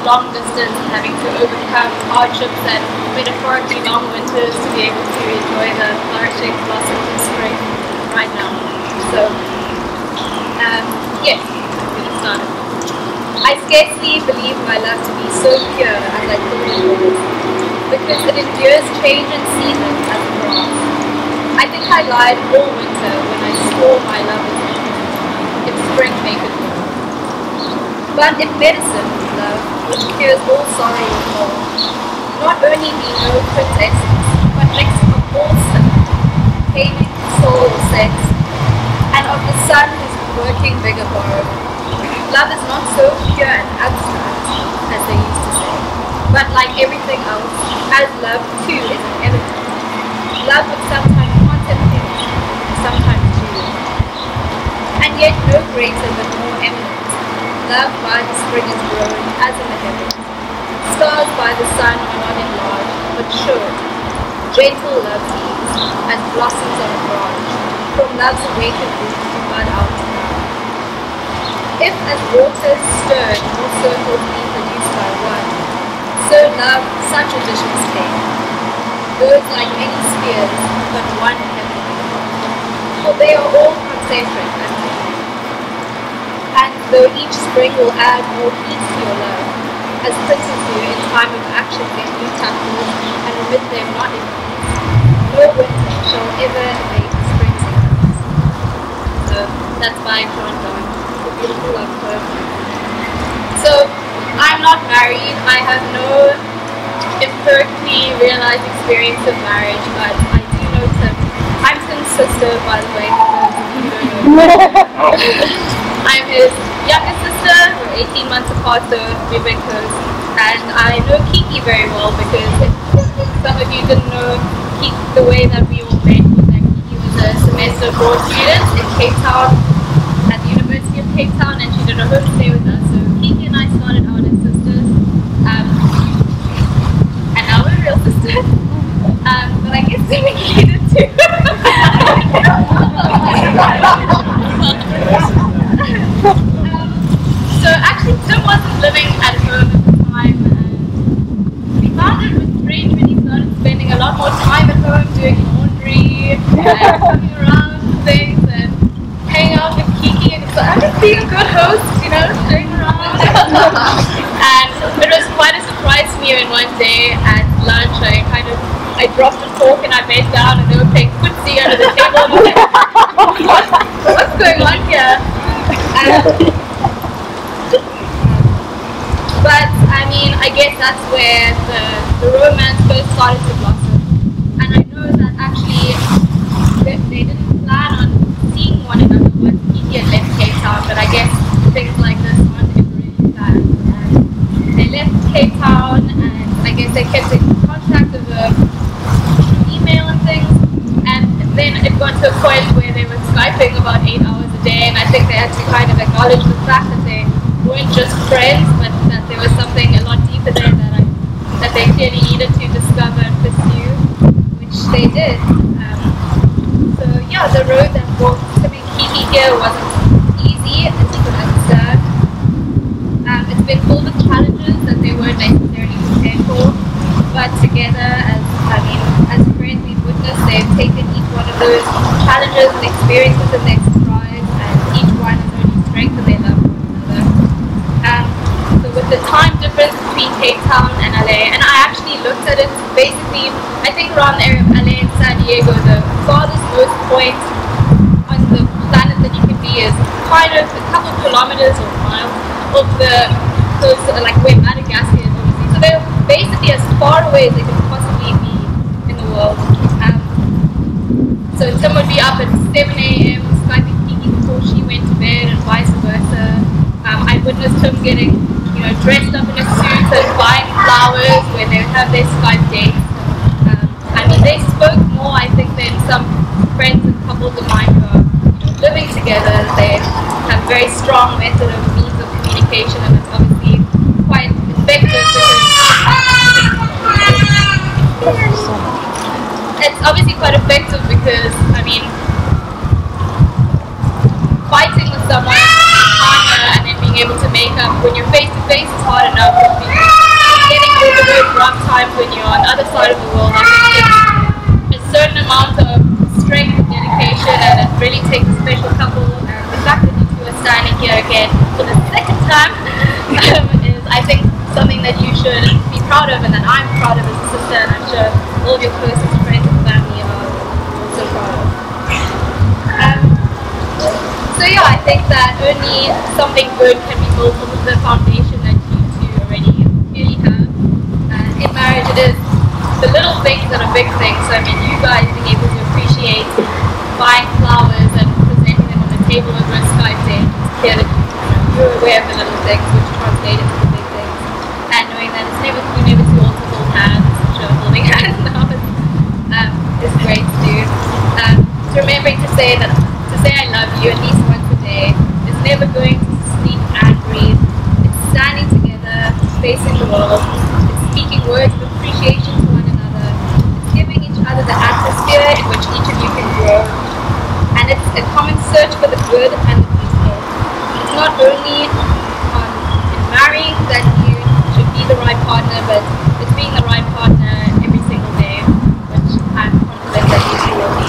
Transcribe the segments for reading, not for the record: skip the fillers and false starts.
Long distance and having to overcome hardships and metaphorically long winters to be able to enjoy the flourishing blossoms of spring right now. So, yes, I'm going to start. I scarcely believe my love to be so pure as I thought it was, because it endures change and season as the grass. I think I lied all winter when I swore my love was infinite, if spring make it grow. But if medicine, love, which cures all sorrow and woe, not only be no quintessence, but mix of all sin, pain, soul, sex, and of the sun whose working bigger borrow. Love is not so pure and abstract as they used to say, but like everything else, as love too is evident. Love would sometimes contemplate, sometimes choose, and yet no greater but more eminent. Love by the spring is grown as in the heavens. Stars by the sun are not enlarged, but showed. Gentle love leaves, as blossoms on a branch, from love's awakened root to bud out the ground. If as waters stirred, all circles be produced by one, so love such additions came. Birds like many spheres, but one heavenly. For they are all concentric and many. And though each spring will add more heat to your love, as princes do in time of action get new tackles and omit them not in peace, no winter shall ever abate the spring's influence. So that's by John Donne, the beautiful love poem. So I'm not married. I have no empirically realized experience of marriage, but I do know Tim. I'm Tim's sister, by the way, for those of you who don't know. I'm his younger sister. We're 18 months apart, so we've been close. And I know Kiki very well because if some of you didn't know Kiki, the way that we all met was that Kiki was a semester abroad student in Cape Town, at the University of Cape Town, and she did a homestay with us. So Kiki and I started out as sisters, and now we're real sisters. But I guess Tim and Kiki did too. So actually Tim wasn't living at home at the time, and we found it was strange when he started spending a lot more time at home doing laundry and coming around and things and hanging out with Kiki, and he's like, I'm just being a good host, you know, staying around. And it was quite a surprise to me when one day at lunch I dropped a fork and I bent down and they were playing footsie under the table and I was like, what's going on here? But I mean, I guess that's where the romance first started to blossom. And I know that actually they didn't plan on seeing one another once Kiki had left Cape Town, but I guess things like this aren't ever really planned. And they left Cape Town and I guess they kept in contact over email and things. And then it got to a point where they were Skyping about 8 hours a day, and I think they had to kind of acknowledge the fact that they weren't just friends, but that there was something a lot deeper there that they clearly needed to discover and pursue, which they did. So yeah, the road that brought Tim and Kiki here wasn't easy, as you can understand. It's been full of challenges that they weren't necessarily prepared for, but together, as friends, we've witnessed they've taken each one of those challenges and experiences in their stride, and each one has only strengthened their love for one another. So with the time difference between Cape Town and LA, and I actually looked at it basically, I think around the area of LA and San Diego, the farthest most point on the planet that you can be is kind of a couple kilometers or miles of like where Madagascar is obviously. So they're basically as far away as they could possibly be in the world. So Tim would be up at 7 a.m. Skyping Kiki before she went to bed and vice versa. I witnessed him getting, dressed up in a suit and buying flowers when they would have their Skype dates. I mean, they spoke more, I think, than some friends and couples of mine who are living together. They have a very strong method of means of communication, and it's obviously quite effective because I mean, fighting with someone partner and then being able to make up when you're face to face is hard enough. Getting over those rough times when you're on the other side of the world, I think it's a certain amount of strength and dedication, and it really takes a special couple. And the fact that you two are standing here again for the second time is, I think, something that you should be proud of, and that I'm proud of as a sister, and I'm sure all of your closest friends and family are also proud of. So yeah, I think that only something good can be built on the foundation that you two already clearly have. In marriage, it is the little things that are big things. So I mean, you guys being able to appreciate buying flowers and presenting them on the table over a Skype date, it's clear that you're aware of the little things which translate into the big things. And knowing that you're never too old to hold hands, which are holding hands now is great to do. So remembering to say I love you at least once a day is never going to sleep angry. It's standing together, facing the world. It's speaking words of appreciation to one another. It's giving each other the atmosphere in which each of you can grow. And it's a common search for the good and the peaceful. It's not only in marrying that you should be the right partner, but it's being the right partner every single day, which I'm confident that you two will be.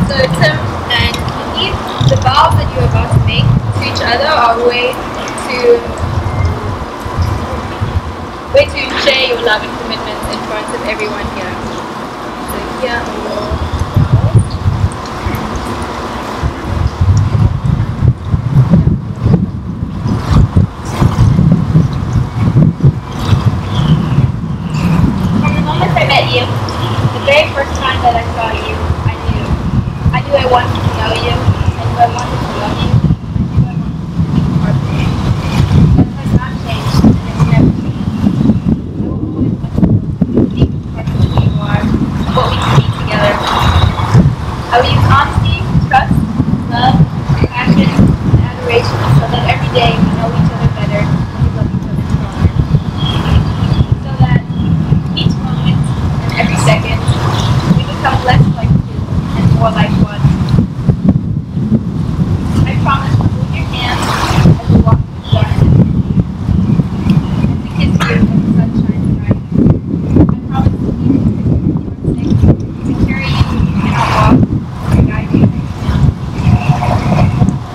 So Tim and Kiki, the vows that you're about to make to each other are a way to share your love and commitment in front of everyone here. So here are your vows. From the moment I met you, the very first time that I saw you, I knew I wanted to know you, I knew I wanted to love you, I knew I wanted to be part of you. That has not changed, and it's never changed. I will always want to be part of who you are, what we can be together. I will use honesty, trust, love, compassion, and adoration so that every day we know each other better and we love each other stronger. So that each moment and every second we become less like two and more like one. I promise to hold your hand as we walk through the dark and to kiss you as the sun shines bright. I promise to keep you safe, to carry you when you cannot walk, to guide you when you cannot.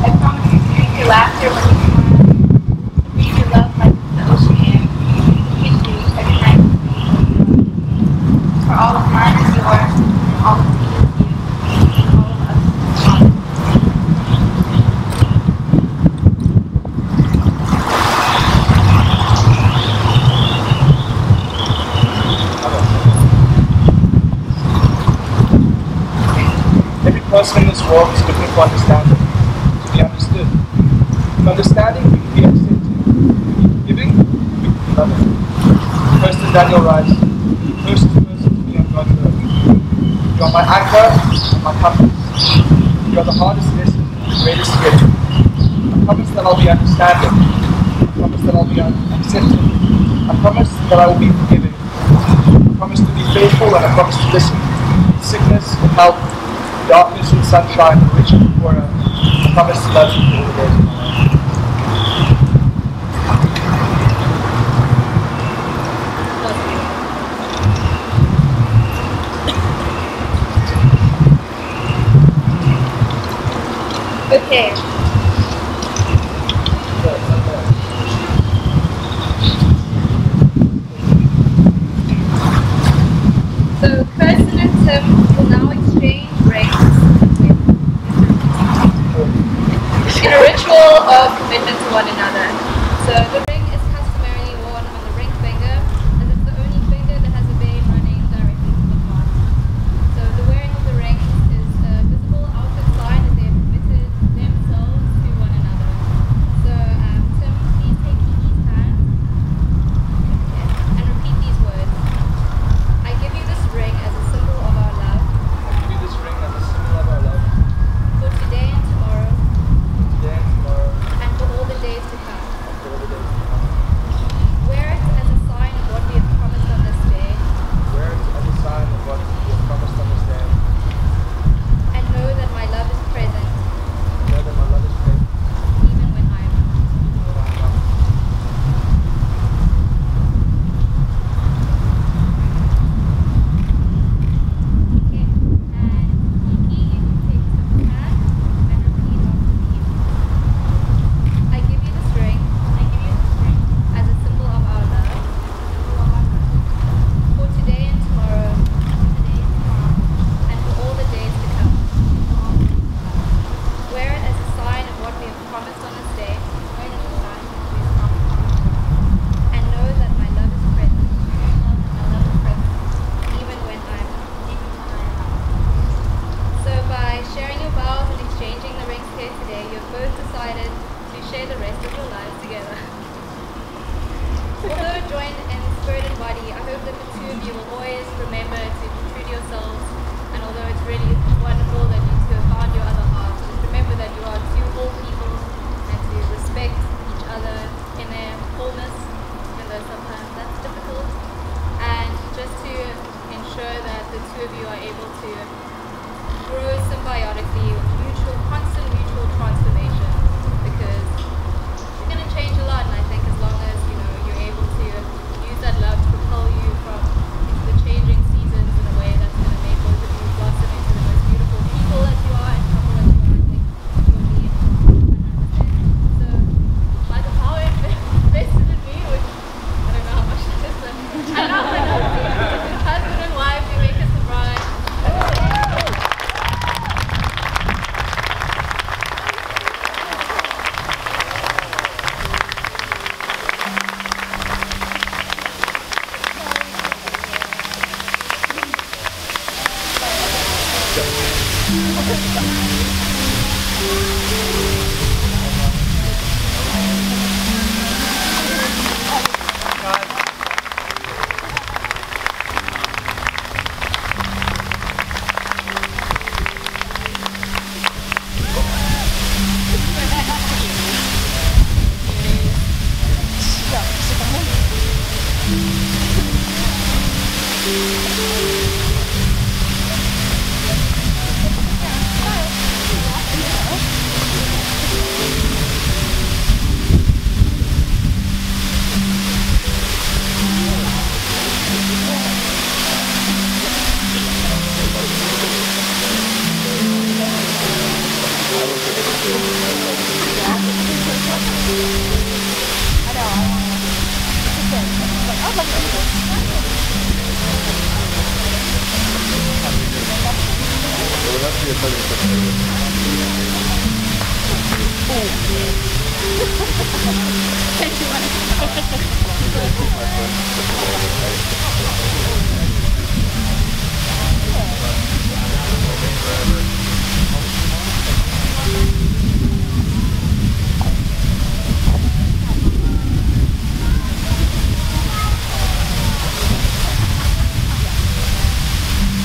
I promise to speak your laughter when you smile, to breathe your love like the ocean air, to kiss you every night you sleep. For all of mine is yours, and all of me is you, and all of us is one. Every person in this world is looking for understanding, to be understood. With understanding, we can be accepted. With forgiving, we can be loving. First in Daniel writes, "Closest person to me on God's earth. You are my anchor and my compass. You are the hardest lesson, the greatest gift. I promise that I'll be understanding. I promise that I'll be accepting. I promise that I will be forgiving. I promise to be faithful, and I promise to listen. Sickness and health, darkness and sunshine, rich and poor. I promise to love you all the days of my life." Okay. So Kirsten and Tim will now exchange rings in a ritual of commitment to one another. So the ring is customarily worn on the ring finger, as it's the only finger that has a vein running directly to the heart. So the wearing of the ring is a visible outward sign that they have committed themselves spirit and body, I hope that the two of you will always remember to be true to yourselves, and although it's really wonderful that you two have found your other half, just remember that you are two whole people and to respect each other in their wholeness, even though sometimes that's difficult, and just to ensure that the two of you are able to grow symbiotically with constant mutual transformation, because you're going to change a lot, and I think as long as you're able to use that love to propel you into the changing seasons in a way that's going to make both of you blossom into the most beautiful people that you are and couple that you are, I think you'll be 100%. So by the power invested in me, which I don't know how much that is, but I love my husband and wife, we make us the bride.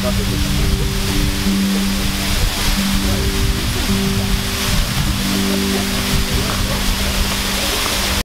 Nothing.